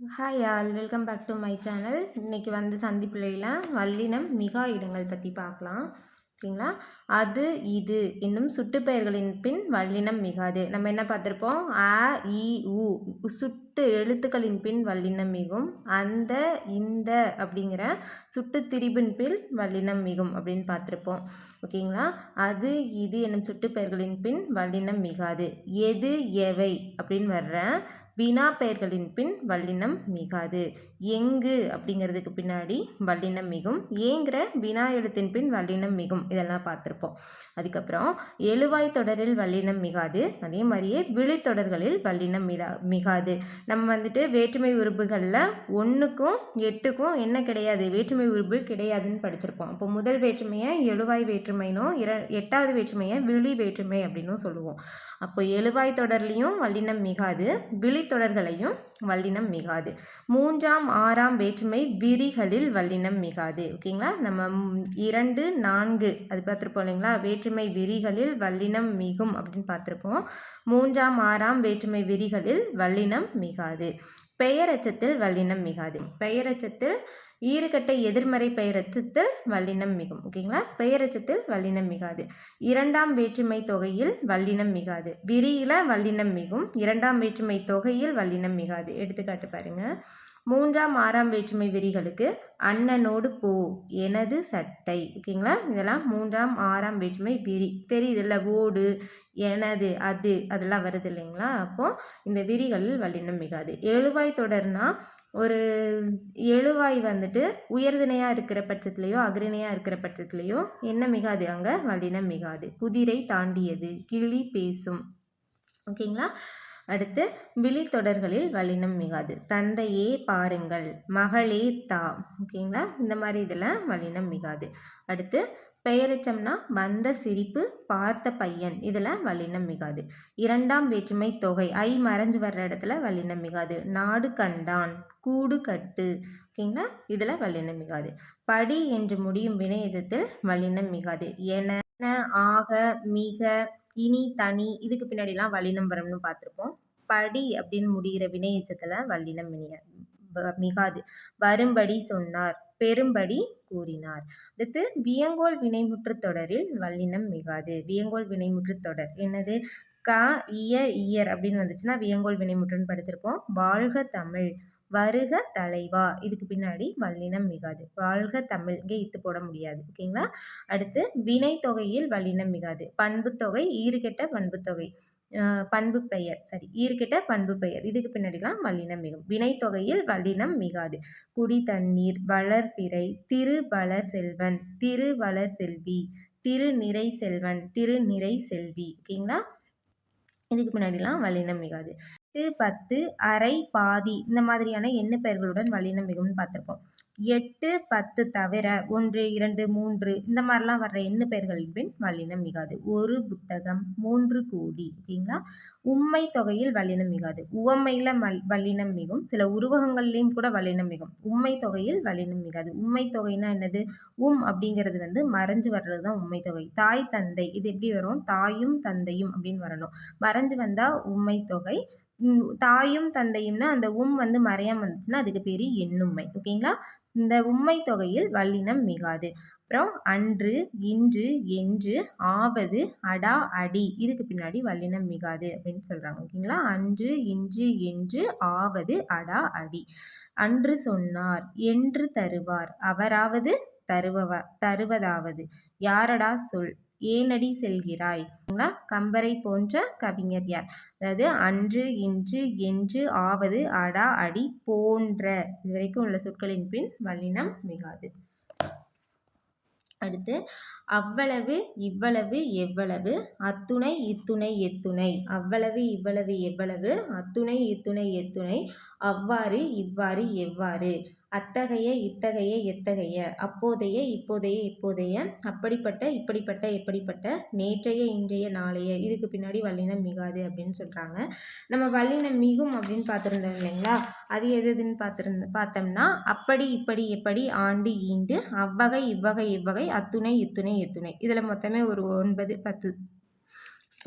Hi all, welcome back to my channel. இன்றைக்கி வந்து சந்திப்பிள்ளையில் வல்லினம் மிகா இடங்கள் பற்றி பார்க்கலாம். ஓகேங்களா? அது இது என்னும் சுட்டுப்பெயர்களின் பின் வல்லினம் மிகாது. நம்ம என்ன பார்த்துருப்போம்? அ இ உ சுட்டு எழுத்துக்களின் பின் வல்லினம் மிகும். அந்த இந்த அப்படிங்கிற சுட்டு திரிபின் பின் வல்லினம் மிகும் அப்படின்னு பார்த்துருப்போம். ஓகேங்களா? அது இது என்னும் சுட்டுப்பெயர்களின் பின் வல்லினம் மிகாது. எது எவை அப்படின்னு வர்ற வினா பெயர்களின் பின் வல்லினம் மிகாது. எங்கு அப்படிங்கிறதுக்கு பின்னாடி வல்லினம் மிகும். ஏங்கிற வினா எழுத்தின் பின் வல்லினம் மிகும். இதெல்லாம் பார்த்துருப்போம். அதுக்கப்புறம் எழுவாய் தொடரில் வல்லினம் மிகாது. அதே மாதிரியே விழித்தொடர்களில் வல்லினம் மிகாது. நம்ம வந்துட்டு வேற்றுமை உறுப்புகளில் 1க்கும் 8க்கும் என்ன கிடையாது, வேற்றுமை உறுப்பு கிடையாதுன்னு படிச்சிருப்போம். அப்போ முதல் வேற்றுமையை எழுவாய் வேற்றுமைனோ 8வது வேற்றுமையை விழி வேற்றுமை அப்படின்னும் சொல்லுவோம். அப்போ எழுவாய் தொடர்லையும் வல்லினம் மிகாது, விழித்தொடர்களையும் வல்லினம் மிகாது. 3ஆம் 6ஆம் வேற்றுமை விரிகளில் வல்லினம் மிகாது. ஓகேங்களா? நம்ம 2 4 அது பார்த்துருப்போம் இல்லைங்களா? வேற்றுமை விரிகளில் வல்லினம் மிகும் அப்படின்னு பார்த்துருப்போம். 3ஆம் 6ஆம் வேற்றுமை விரிகளில் வல்லினம் மிகாது. பெயரச்சத்தில் வல்லினம் மிகாது. பெயரச்சத்தில் ஈறுகட்டை எதிர்மறை பெயரச்சத்தில் வல்லினம் மிகும். ஓகேங்களா? பெயரச்சத்தில் வல்லினம் மிகாது. 2ஆம் வேற்றுமை தொகையில் வல்லினம் மிகாது. விரியில வல்லினம் மிகும். 2ஆம் வேற்றுமை தொகையில் வல்லினம் மிகாது. எடுத்துக்காட்டு பாருங்க. 3ஆம் 6ஆம் வேற்றுமை விரிகளுக்கு அண்ணனோடு போ, எனது சட்டை. ஓகேங்களா? இதெல்லாம் 3ஆம் 6ஆம் வேற்றுமை விரி. தெரியுதுல்ல? ஓடு, எனது, அது அதெல்லாம் வருது இல்லைங்களா? அப்போது இந்த விரிகளில் வல்லினம் மிகாது. எழுவாய் தொடர்னா ஒரு எழுவாய் வந்துட்டு உயர்திணையாக இருக்கிற பட்சத்துலேயோ அக்ரிணையாக இருக்கிற பட்சத்துலேயோ என்ன மிகாது? அங்கே வல்லினம் மிகாது. குதிரை தாண்டியது, கிளி பேசும். ஓகேங்களா? அடுத்து விழித்தொடர்களில் வல்லினம் மிகாது. தந்தையே பாருங்கள், மகளே தா. ஓகேங்களா? இந்த மாதிரி இதில் வல்லினம் மிகாது. அடுத்து பெயரெச்சம்னா வந்த சிரிப்பு, பார்த்த பையன், இதில் வல்லினம் மிகாது. 2ஆம் வேற்றுமை தொகை ஐ மறைஞ்சு வர்ற இடத்துல வல்லினம் மிகாது. நாடு கண்டான், கூடு கட்டு. ஓகேங்களா? இதில் வல்லினம் மிகாது. படி என்று முடியும் வினையெச்சத்தில் வல்லினம் மிகாது. என, ஆக, மிக, இனி, தனி இதுக்கு பின்னாடிலாம் வல்லினம் வரும்னு பார்த்துருப்போம். படி அப்படின்னு முடிகிற வினையெச்சத்தில் வல்லினம் மிகாது. வரும்படி சொன்னார், பெரும்படி கூறினார். அடுத்து வியங்கோல் வினைமுற்று தொடரில் வல்லினம் மிகாது. வியங்கோல் வினைமுற்று தொடர் என்னது? க இய இயர் அப்படின்னு வந்துச்சுன்னா வியங்கோல் வினைமுற்றுன்னு படிச்சிருப்போம். வாழ்க தமிழ், வருக தலைவா இதுக்கு பின்னாடி வல்லினம் மிகாது. வாழ்க தமிழ் இங்கே இத்து போட முடியாது. ஓகேங்களா? அடுத்து வினை தொகையில் வல்லினம் மிகாது. பண்பு தொகை, ஈறுகெட்ட பண்பு தொகை, பண்பு பெயர், சரி, ஈறுகெட்ட பண்பு பெயர் இதுக்கு பின்னாடிலாம் வல்லினம் மிகும். வினை தொகையில் வல்லினம் மிகாது. குடி தண்ணீர், வளர்பிறை, திரு வளர் செல்வன், திரு வளர் செல்வி, திரு நிறை செல்வன், திரு நிறை செல்வி. ஓகேங்களா? இதுக்கு பின்னாடிலாம் வல்லினம் மிகாது. 10 அரை, பாதி இந்த மாதிரியான எண்ணு பெயர்களுடன் வல்லினம் மிகும்னு பார்த்துருப்போம். 8 10 தவிர 1 2 3 இந்த மாதிரிலாம் வர்ற எண்ணு பெயர்களின் பின் வல்லினம் மிகாது. ஒரு புத்தகம், 3 கோடி. ஓகேங்களா? உம்மை தொகையில் வல்லினம் மிகாது. உவமையில் வல்லினம் மிகும். சில உருவகங்கள்லேயும் கூட வல்லினம் மிகும். உம்மை தொகையில் வல்லினம் மிகாது. உம்மை தொகைனா என்னது? அப்படிங்கிறது வந்து மறைஞ்சு வர்றது தான் உம்மை தொகை. தாய் தந்தை இது எப்படி வரும்? தாயும் தந்தையும் அப்படின்னு வரணும். மறைஞ்சு வந்தால் உம்மை தொகை. தாயும் தந்தையும்னா அந்த வந்து மறையாம வந்துச்சுன்னா அதுக்கு பேர் எண்ணும்மை. ஓகேங்களா? இந்த உம்மை தொகையில் வல்லினம் மிகாது. அப்புறம் அன்று, இன்று, என்று, ஆவது, அடா, அடி இதுக்கு பின்னாடி வல்லினம் மிகாது அப்படின்னு சொல்கிறாங்க. ஓகேங்களா? அன்று, இன்று, என்று, ஆவது, அடா, அடி. அன்று சொன்னார், என்று தருவார், அவராவது, தருவதாவது, யாரடா சொல், ஏனடி செல்கிறாய். கம்பரை போன்ற கவிஞர் யார்? அதாவது அன்று, இன்று, என்று, ஆவது, அடா, அடி, போன்ற இது வரைக்கும் உள்ள சொற்களின் பின் வல்லினம் மிகாது. அடுத்து அவ்வளவு, இவ்வளவு, எவ்வளவு, அத்துணை, இத்துணை, எத்துணை. அவ்வளவு, இவ்வளவு, எவ்வளவு, அத்துணை, இத்துணை, எத்துணை, அவ்வாறு, இவ்வாறு, எவ்வாறு, அத்தகைய, இத்தகைய, எத்தகைய, அப்போதைய, இப்போதைய, இப்போதைய, அப்படிப்பட்ட, இப்படிப்பட்ட, எப்படிப்பட்ட, நேற்றைய, இன்றைய, நாளைய இதுக்கு பின்னாடி வல்லினம் மிகாது அப்படின்னு சொல்கிறாங்க. நம்ம வல்லினம் மிகும் அப்படின்னு பார்த்துருந்தோம் இல்லைங்களா? அது எதுன்னு பார்த்தோம்னா அப்படி, இப்படி, எப்படி, ஆண்டு, ஈண்டு, அவ்வகை, இவ்வகை, இவ்வகை, அத்துணை, இத்துணை, எத்துணை இதில் மொத்தமே ஒரு 9 10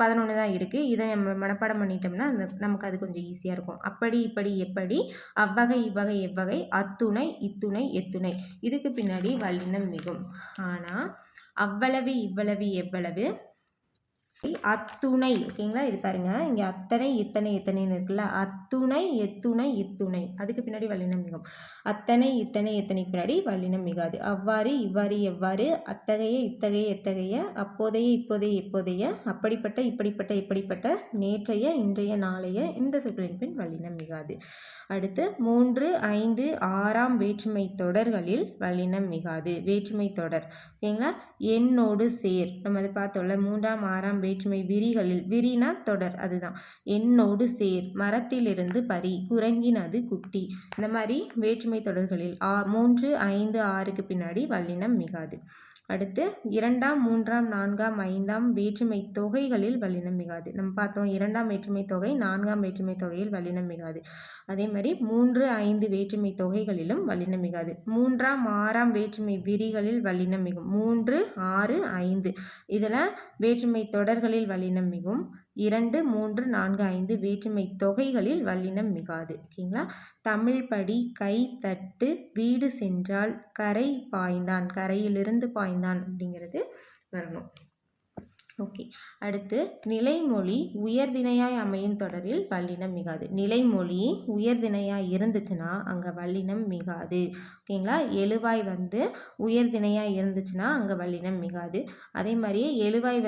11 தான் இருக்குது. இதை நம்ம மனப்பாடம் பண்ணிட்டோம்னா நமக்கு அது கொஞ்சம் ஈஸியாக இருக்கும். அப்படி இப்படி எப்படி, அவ்வகை இவ்வகை எவ்வகை, அத்துணை இத்துணை எத்துணை. இதுக்கு பின்னாடி வல்லினம் மிகும். ஆனால் அவ்வளவு இவ்வளவு எவ்வளவு, அத்துணை. ஓகேங்களா, இது பாருங்க, இங்கே அத்தனை இத்தனை எத்தனைன்னு இருக்குல்ல, அத்துணை எத்துணை இத்துணை, அதுக்கு பின்னாடி வல்லினம் மிகும். அத்தனை இத்தனை எத்தனை பின்னாடி வல்லினம் மிகாது. அவ்வாறு இவ்வாறு எவ்வாறு, அத்தகைய இத்தகைய எத்தகைய, அப்போதைய இப்போதைய எப்போதைய, அப்படிப்பட்ட இப்படிப்பட்ட எப்படிப்பட்ட, நேற்றைய இன்றைய நாளைய, இந்த சொற்களின் பின் வல்லினம் மிகாது. அடுத்து 3, 5, 6ஆம் வேற்றுமை தொடர்களில் வல்லினம் மிகாது. வேற்றுமை தொடர். ஓகேங்களா, எண்ணோடு சேர், நம்ம அதை பார்த்தோம்ல. 3ஆம் 6ஆம் வேற்றுமை விரிகளில், விரினா தொடர், அதுதான். எண்ணோடு சேர், மரத்திலிருந்து பறி, குரங்கினது குட்டி. இந்த மாதிரி வேற்றுமை தொடர்களில் 3, 5, 6க்கு பின்னாடி வல்லினம் மிகாது. அடுத்து 2ஆம் 3ஆம் 4ஆம் 5ஆம் வேற்றுமை தொகைகளில் வல்லினம் மிகாது. நம்ம பார்த்தோம் 2ஆம் வேற்றுமை தொகை 4ஆம் வேற்றுமை தொகையில் வல்லினம் மிகாது. அதே மாதிரி 3, 5 வேற்றுமை தொகைகளிலும் வல்லினம் மிகாது. 3ஆம் 6ஆம் வேற்றுமை விரிகளில் வல்லினம் மிகும். 3, 6, 5 இதில் வேற்றுமை தொடர்களில் வல்லினம் மிகும். 2, 3, 4, 5 வேற்றுமை தொகைகளில் வல்லினம் மிகாது. ஓகேங்களா, தமிழ் படி, கை தட்டு, வீடு சென்றால், கரை பாய்ந்தான், கரையிலிருந்து பாய்ந்தான் அப்படிங்கிறது வரணும். ஓகே, அடுத்து நிலைமொழி உயர்திணையாய் அமையும் தொடரில் வல்லினம் மிகாது. நிலைமொழி உயர்திணையாய் இருந்துச்சுன்னா அங்கே வல்லினம் மிகாது. ஓகேங்களா, எழுவாய் உயர்திணையாக இருந்துச்சுன்னா அங்கே வல்லினம் மிகாது. அதே மாதிரியே எழுவாய்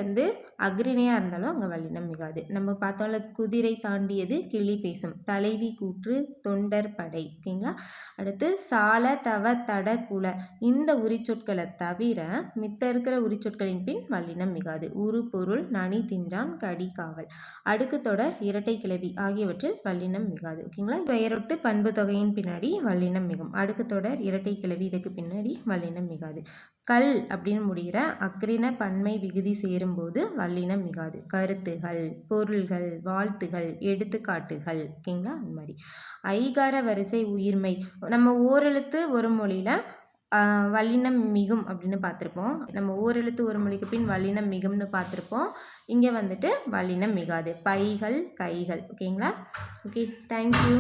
அக்ரிணையாக இருந்தாலும் அங்கே வல்லினம் மிகாது. நம்ம பார்த்தோம்ல, குதிரை தாண்டியது கிளி பேசும், தலைவி கூற்று, தொண்டர் படை. ஓகேங்களா, அடுத்து சால, தவ, தட, குல இந்த உரிச்சொற்களை தவிர மித்த இருக்கிற உரிச்சொற்களின் பின் வல்லினம் மிகாது. உரு, பொருள், நனி, தின்றான், கடி, காவல், அடுக்கு தொடர், இரட்டை கிளவி ஆகியவற்றில் வல்லினம் மிகாது. ஓகேங்களா, பெயரொட்டு பண்பு தொகையின் பின்னாடி வல்லினம் மிகும். அடுக்கு தொடர், இரட்டை கிளவி இதுக்கு பின்னாடி வல்லினம் மிகாது. கல் அப்படின்னு முடிகிற அக்ரிண பன்மை விகுதி சேரும்போது வல்லினம் மிகாது. கருத்துகள், பொருள்கள், வாழ்த்துகள், எடுத்துக்காட்டுகள். ஓகேங்களா, அந்த மாதிரி. ஐகார வரிசை உயிர்மை, நம்ம ஓரெழுத்து ஒரு மொழியில் வல்லினம் மிகும் அப்படின்னு பார்த்துருப்போம். நம்ம ஓரெழுத்து ஒரு மொழிக்கு பின் வல்லினம் மிகும்னு பார்த்துருப்போம். இங்கே வல்லினம் மிகாது. பைகள், கைகள். ஓகேங்களா, ஓகே, தேங்க்யூ.